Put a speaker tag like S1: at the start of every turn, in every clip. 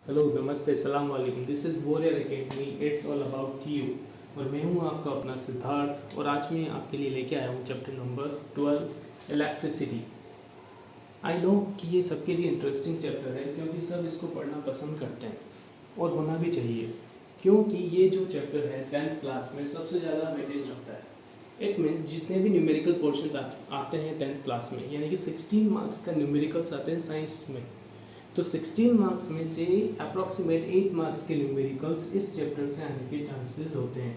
S1: Hello नमस्ते सलाम वालेकुम। This is warrior academy, it's all about you. और मैं हूं आपका अपना सिद्धार्थ, और आज मैं आपके लिए लेके आया हूं chapter number 12, electricity. I know कि ये सबके लिए इंटरेस्टिंग चैप्टर है, क्योंकि सब इसको पढ़ना पसंद करते हैं और होना भी चाहिए, क्योंकि ये जो चैप्टर है 10th क्लास में सबसे ज़्यादा वेटेज रखता है। इट मीन्स जितने भी न्यूमेरिकल पोर्शन आते हैं 10th क्लास में, यानी कि 16 मार्क्स का न्यूमेरिकल्स आते हैं साइंस में, तो 16 मार्क्स में से अप्रॉक्सीमेट 8 मार्क्स के न्यूमेरिकल्स इस चैप्टर से आने के चांसेस होते हैं।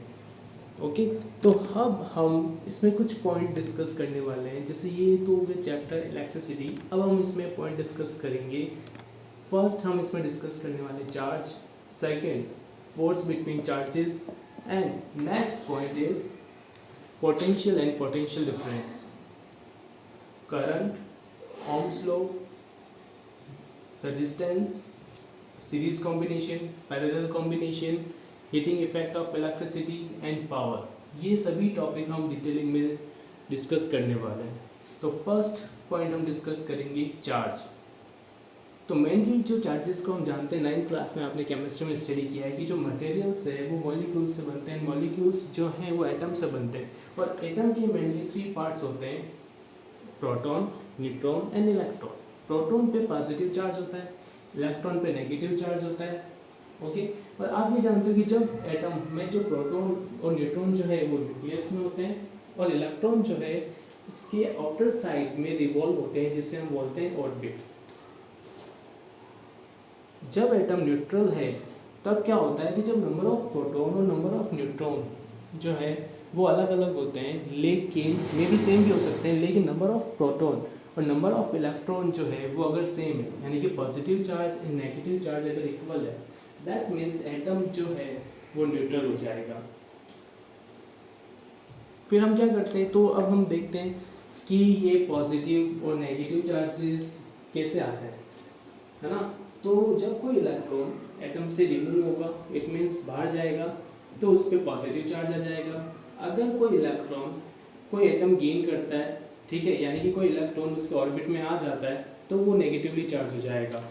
S1: ओके, तो अब हम इसमें कुछ पॉइंट डिस्कस करने वाले हैं। जैसे ये तो हो गया चैप्टर इलेक्ट्रिसिटी, अब हम इसमें पॉइंट डिस्कस करेंगे। फर्स्ट हम इसमें डिस्कस करने वाले charge, second force between charges, and next point is potential and potential difference, current, Ohm's law, resistance, series combination, parallel combination, heating effect of electricity and power। ये सभी topic हम detailing में discuss करने वाले हैं। तो फर्स्ट पॉइंट हम discuss करेंगे चार्ज। तो मेनली जो चार्जेस को हम जानते हैं, 9th क्लास में आपने केमिस्ट्री में स्टडी किया है कि जो मटेरियल्स है वो मॉलिक्यूल से बनते हैं, मॉलिक्यूल्स जो हैं वो एटम से बनते हैं, और एटम के मेनली 3 पार्ट्स होते हैं, proton, neutron and electron. Proton पे पॉजिटिव चार्ज होता है, इलेक्ट्रॉन पे नेगेटिव चार्ज होता है। ओके, और आप ये जानते हो कि जब एटम में जो प्रोटॉन और न्यूट्रॉन जो है वो न्यूक्लियस में होते हैं, और इलेक्ट्रॉन जो है उसके आउटर साइड में रिवॉल्व होते हैं, जिसे हम बोलते हैं ऑर्बिट। जब एटम न्यूट्रल है तब क्या होता है कि जब नंबर ऑफ प्रोटॉन और नंबर ऑफ न्यूट्रॉन जो है वो अलग अलग होते हैं, लेकिन मे भी सेम भी हो सकते हैं, लेकिन नंबर ऑफ प्रोटॉन और नंबर ऑफ इलेक्ट्रॉन जो है वो अगर सेम है, यानी कि positive charge and negative charge अगर इक्वल है, दैट मीन्स एटम जो है वो न्यूट्रल हो जाएगा। फिर हम क्या करते हैं, तो अब हम देखते हैं कि ये पॉजिटिव और नेगेटिव चार्जेस कैसे आते हैं, है ना। तो जब कोई इलेक्ट्रॉन एटम से रिमूव होगा, इट मीन्स बाहर जाएगा, तो उस पर पॉजिटिव चार्ज आ जाएगा। अगर कोई इलेक्ट्रॉन कोई एटम गेन करता है, ठीक है, यानी कि कोई इलेक्ट्रॉन उसके ऑर्बिट में आ जाता है, तो वो नेगेटिवली चार्ज हो जाएगा।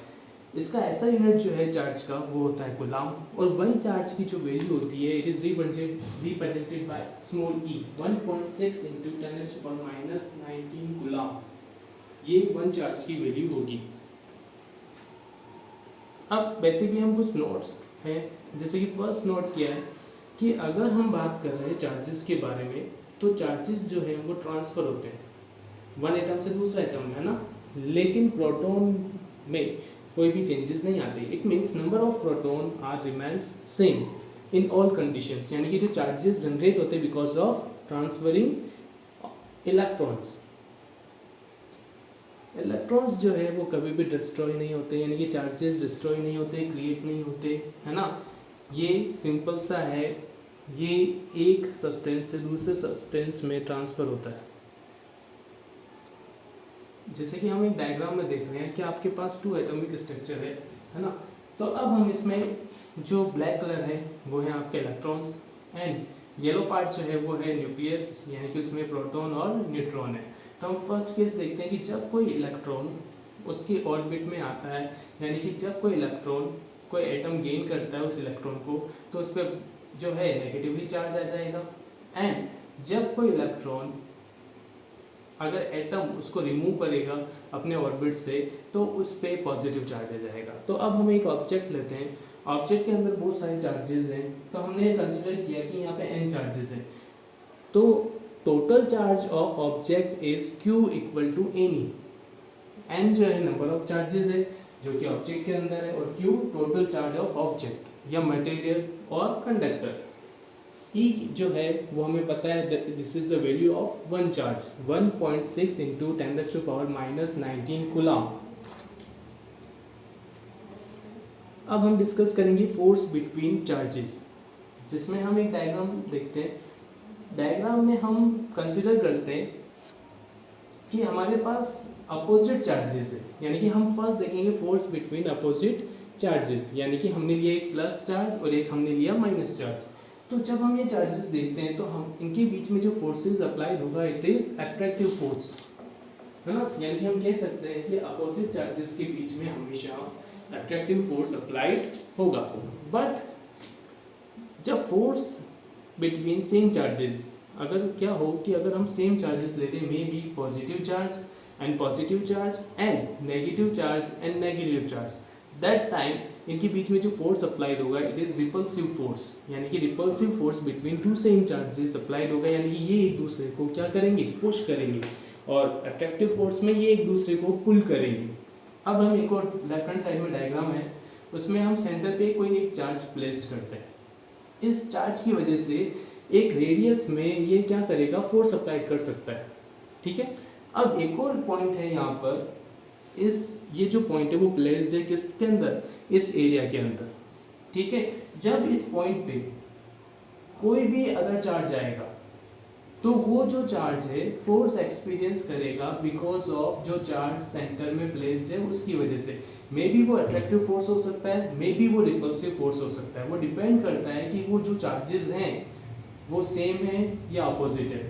S1: इसका ऐसा यूनिट जो है चार्ज का वो होता है कूलाम, और वन चार्ज की जो वैल्यू होती है, it is represented by small E, 1.6 × 10⁻⁻19 coulomb. ये वन चार्ज की वैल्यू होगी। अब बेसिकली हम कुछ नोट्स हैं, जैसे कि फर्स्ट नोट किया है कि अगर हम बात कर रहे हैं चार्जेस के बारे में, तो चार्जेस जो है वो ट्रांसफ़र होते हैं वन एटम से दूसरा एटम में, है ना, लेकिन प्रोटॉन में कोई भी चेंजेस नहीं आते। It means number of proton are remains same in all conditions, यानी कि जो चार्जेस जनरेट होते हैं because of transferring electrons. Electrons जो है वो कभी भी डिस्ट्रॉय नहीं होते, यानी कि चार्जेस डिस्ट्रॉय नहीं होते, क्रिएट नहीं होते, है ना। ये सिंपल सा है, ये एक सब्सटेंस से दूसरे सब्सटेंस में ट्रांसफ़र होता है। जैसे कि हम एक डायग्राम में देख रहे हैं कि आपके पास 2 एटॉमिक स्ट्रक्चर है ना। तो अब हम इसमें जो ब्लैक कलर है वो है आपके इलेक्ट्रॉन्स, एंड येलो पार्ट जो है वो है न्यूक्लियस, यानी कि उसमें प्रोटॉन और न्यूट्रॉन है। तो हम फर्स्ट केस देखते हैं कि जब कोई इलेक्ट्रॉन उसकी ऑर्बिट में आता है, यानी कि जब कोई इलेक्ट्रॉन कोई एटम गेन करता है उस इलेक्ट्रॉन को, तो उस पर जो है नेगेटिवली चार्ज आ जाएगा। एंड जब कोई इलेक्ट्रॉन अगर एटम उसको रिमूव करेगा अपने ऑर्बिट से, तो उस पर पॉजिटिव चार्ज आ जाएगा। तो अब हम एक ऑब्जेक्ट लेते हैं, ऑब्जेक्ट के अंदर बहुत सारे चार्जेस हैं, तो हमने कंसिडर किया कि यहाँ पे n चार्जेस हैं। तो total charge of object is q = n। n जो है नंबर ऑफ चार्जेस है जो कि ऑब्जेक्ट के अंदर है, और q total charge of object या मटेरियल और कंडक्टर। E जो है वो हमें पता है, this is the value of one charge, 1.6 × 10⁻⁻19 coulomb. अब हम डिस्कस करेंगे फोर्स बिटवीन चार्जेस, जिसमें हम एक डायग्राम देखते हैं। डायग्राम में हम कंसिडर करते हैं कि हमारे पास अपोजिट चार्जेस है, यानी कि हम फर्स्ट देखेंगे फोर्स बिटवीन अपोजिट चार्जेस, यानी कि हमने लिया एक प्लस चार्ज और एक हमने लिया माइनस चार्ज। तो जब हम ये चार्जेस देखते हैं तो हम इनके बीच में जो फोर्सेस अप्लाइड होगा, इट इज अट्रैक्टिव फोर्स, है ना। यानी कि हम कह सकते हैं कि अपोजिट चार्जेस के बीच में हमेशा अट्रैक्टिव फोर्स अप्लाइड होगा। बट जब फोर्स बिटवीन सेम चार्जेस, अगर क्या हो कि अगर हम सेम चार्जेस लेते हैं, may be positive charge and positive charge and negative charge and negative charge, that time इनके बीच में जो फोर्स अप्लाइड होगा इट इज रिपल्सिव फोर्स, यानी कि repulsive force between two same charges applied होगा, यानी कि ये एक दूसरे को क्या करेंगे, पुश करेंगे, और अट्रैक्टिव फोर्स में ये एक दूसरे को पुल करेंगे। अब हम एक और लेफ्ट हैंड साइड में डायग्राम है, उसमें हम सेंटर पे कोई एक चार्ज प्लेस करते हैं। इस चार्ज की वजह से एक रेडियस में ये क्या करेगा, फोर्स अप्लाई कर सकता है, ठीक है। अब एक और पॉइंट है यहाँ पर, ये जो पॉइंट है वो प्लेस्ड है किसके अंदर, इस एरिया के अंदर, ठीक है। जब इस पॉइंट पे कोई भी अदर चार्ज आएगा तो वो जो चार्ज है फोर्स एक्सपीरियंस करेगा बिकॉज ऑफ जो चार्ज सेंटर में प्लेस्ड है उसकी वजह से। मे बी वो अट्रैक्टिव फोर्स हो सकता है, मे बी वो रिपल्सिव फोर्स हो सकता है, वो डिपेंड करता है कि वो जो चार्जेस हैं वो सेम है या अपोजिट है।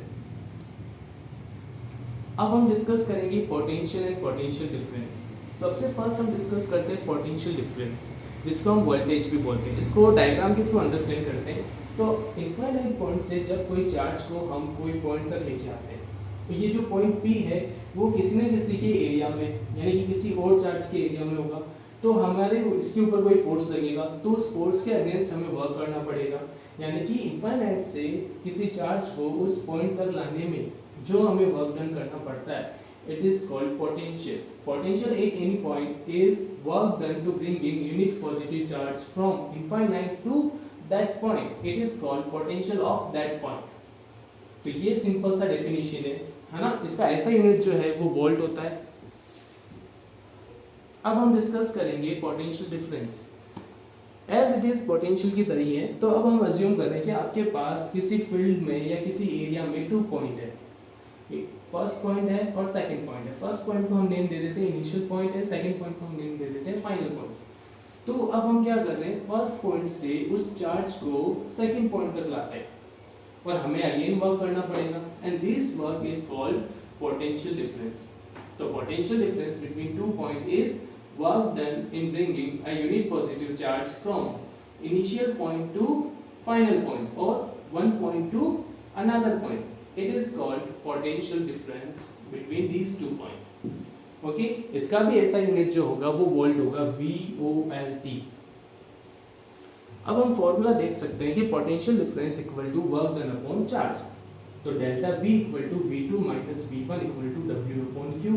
S1: अब हम डिस्कस करेंगे पोटेंशियल एंड पोटेंशियल डिफरेंस। सबसे फर्स्ट हम डिस्कस करते हैं पोटेंशियल डिफरेंस, जिसको हम वोल्टेज भी बोलते हैं। इसको डायग्राम के थ्रू अंडरस्टैंड करते हैं। तो इनफाइनाइट पॉइंट से जब कोई चार्ज को हम कोई पॉइंट तक लेके आते हैं, तो ये जो पॉइंट P है वो किसी न किसी के एरिया में, यानी कि किसी और चार्ज के एरिया में होगा, तो हमारे इसके ऊपर कोई फोर्स लगेगा, तो उस फोर्स के अगेंस्ट हमें वर्क करना पड़ेगा। यानी कि इनफाइनाइट से किसी चार्ज को उस पॉइंट तक लाने में जो हमें वर्क डन करना पड़ता है, it is called potential. Potential at any point is work done to bringing unit positive charge from infinite to that point. It is called potential of that point. तो ये सिंपल सा definition है ना। इसका ऐसा यूनिट जो है वो वोल्ट होता है। अब हम डिस्कस करेंगे potential difference. As it is potential की तरह है, तो अब हम अज्यूम कर रहे हैं कि आपके पास किसी फील्ड में या किसी एरिया में 2 पॉइंट है, फर्स्ट पॉइंट है और सेकंड पॉइंट है। फर्स्ट पॉइंट को हम नेम दे देते हैं इनिशियल पॉइंट है, सेकंड पॉइंट को हम नेम दे देते हैं फाइनल पॉइंट। तो अब हम क्या कर रहे हैं, फर्स्ट पॉइंट से उस चार्ज को सेकंड पॉइंट तक लाते हैं और हमें अगेन वर्क करना पड़ेगा, and this work is called potential difference. तो potential difference between 2 point is work done in bringing a unit positive charge from initial point to final point और one point to another point. It is called potential difference between these 2 points. Okay? इसका भी ऐसा unit जो होगा वो volt होगा, VOLT। अब हम फॉर्मूला देख सकते हैं कि potential difference equal to work done upon charge. तो delta V equal to V2 minus V1 equal to W upon Q।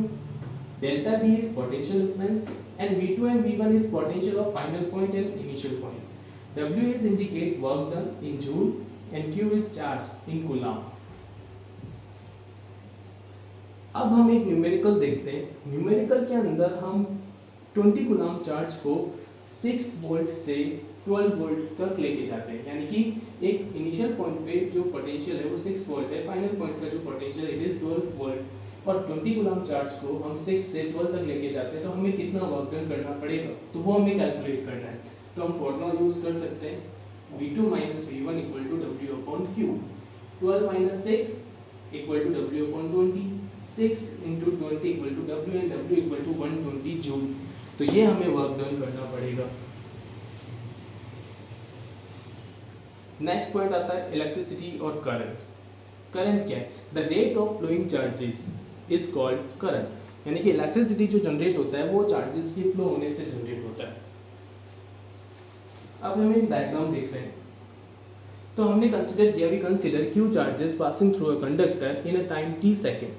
S1: Delta V is potential difference and V2 and V1 is potential of final point and initial point. W is indicate work done in joule and Q is charge in coulomb. अब हम एक numerical देखते हैं। Numerical के अंदर हम 20 coulomb charge को 6 volt से 12 वोल्ट तक लेके जाते हैं, यानी कि एक इनिशियल पॉइंट पे जो पोटेंशियल है वो 6 वोल्ट है, फाइनल पॉइंट का जो पोटेंशियल इट इज 12 वोल्ट, और 20 कूलम चार्ज को हम 6 से 12 तक लेके जाते हैं। तो हमें कितना वर्क डन करना पड़ेगा, तो वो हमें कैलकुलेट करना है। तो हम फॉर्मूला यूज कर सकते हैं, V2 minus V1 equal to W upon Q। 12 minus 6 equal to W upon 20, 6 into 20 equal to W and W equal to 120 joule. तो ये हमें वर्क डन करना पड़ेगा। नेक्स्ट पॉइंट आता है इलेक्ट्रिसिटी और करंट। करंट क्या है, the rate of flowing charges is called current, यानी कि इलेक्ट्रिसिटी जो जनरेट होता है वो चार्जेस के फ्लो होने से जनरेट होता है। अब हम एक डायग्राम देख रहे हैं, तो हमने कंसीडर किया, we consider Q charges passing through a conductor in a time t second.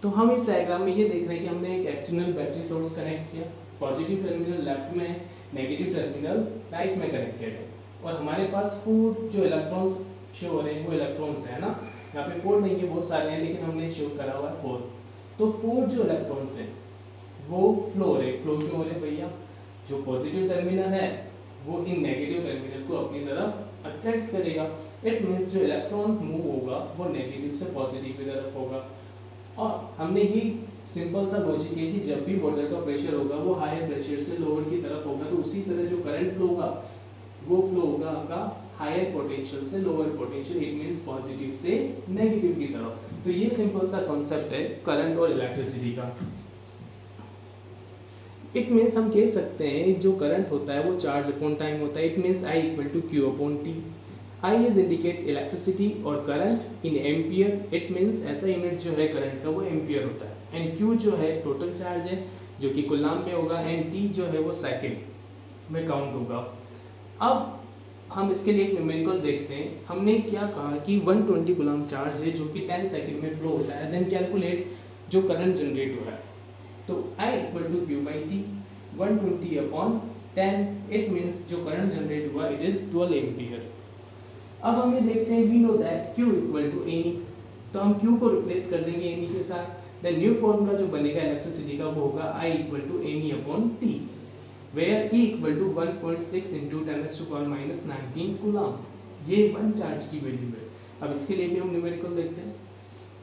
S1: तो हम इस डायग्राम में ये देख रहे हैं कि हमने एक एक्सटर्नल बैटरी सोर्स कनेक्ट किया, पॉजिटिव टर्मिनल लेफ्ट में है, नेगेटिव टर्मिनल राइट में कनेक्टेड है, और हमारे पास 4 जो इलेक्ट्रॉन्स शो हो रहे हैं वो इलेक्ट्रॉन्स है ना, यहाँ पे 4 नहीं है, बहुत सारे हैं, लेकिन हमने शो करा हुआ है 4। तो 4 जो इलेक्ट्रॉन्स हैं वो फ्लो हो रहे, फ्लो क्यों हो रहे भैया, जो पॉजिटिव टर्मिनल है वो इन नेगेटिव टर्मिनल को अपनी तरफ अट्रैक्ट करेगा। इट मीन्स जो इलेक्ट्रॉन मूव होगा वो नेगेटिव से पॉजिटिव की तरफ होगा। और हमने ही सिंपल सा लॉजिक है कि जब भी वाटर का प्रेशर होगा वो हायर प्रेशर से लोअर की तरफ होगा, तो उसी तरह जो करंट फ्लो होगा वो फ्लो होगा आपका हायर पोटेंशियल से lower potential, it means positive से नेगेटिव की तरफ। तो ये सिंपल सा कॉन्सेप्ट है करंट और इलेक्ट्रिसिटी का। इट मीन्स हम कह सकते हैं जो करंट होता है वो चार्ज अपॉन टाइम होता है। It means I equal to Q upon T. I is indicate electricity और current in ampere. It means ऐसा यूनिट जो है करंट का वो एम्पियर होता है। एंड Q जो है टोटल चार्ज है जो कि कूलाम में होगा, एंड T जो है वो सेकेंड में काउंट होगा। अब हम इसके लिए एक न्यूमेरिकल देखते हैं। हमने क्या कहा कि 120 कूलाम चार्ज है जो कि 10 सेकेंड में फ्लो होता है। देन कैलकुलेट जो करंट जनरेट हो रहा है। तो I equal to Q by T, 120 upon 10, it means जो करंट जनरेट हुआ इट इज 12 एम्पियर। अब हम ये देखते हैं, we know that Q equal to N E, तो हम Q को रिप्लेस कर देंगे एनी के साथ। देन न्यू फॉर्मूला जो बनेगा इलेक्ट्रिसिटी का वो होगा I equal to N E upon T, where E equal to 1.6 into 10⁻⁻19 coulomb. ये वन चार्ज की वैल्यू है। अब इसके लिए भी हम न्यूमेरिकल देखते हैं।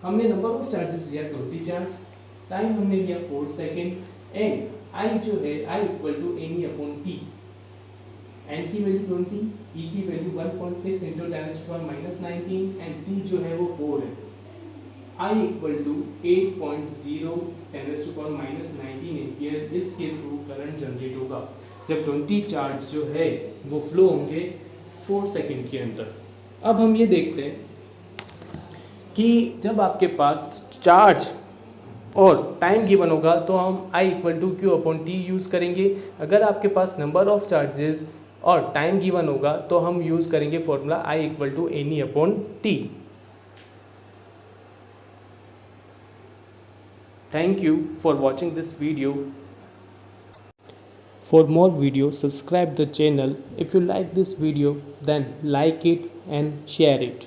S1: हमने नंबर ऑफ चार्जेस लिया 20 चार्ज, टाइम हमने लिया 4 सेकेंड, एंड I जो है I equal to N E upon T. n की वैल्यू 20, E की वैल्यू 1.6 इंटू 10⁻⁻19 एंड T जो है वो 4 है। I इक्वल टू 8.0 10⁻⁻19 एम्पियर इसके थ्रू करंट जनरेट होगा जब 20 चार्ज जो है वो फ्लो होंगे 4 सेकेंड के अंदर। अब हम ये देखते हैं कि जब आपके पास चार्ज और टाइम गिवन होगा तो हम I equal to Q upon T use करेंगे। अगर आपके पास नंबर ऑफ चार्जेस और टाइम गिवन होगा तो हम यूज़ करेंगे formula I equal to N E upon T. Thank you for watching this video. For more videos, subscribe the channel. If you like this video, then like it and share it.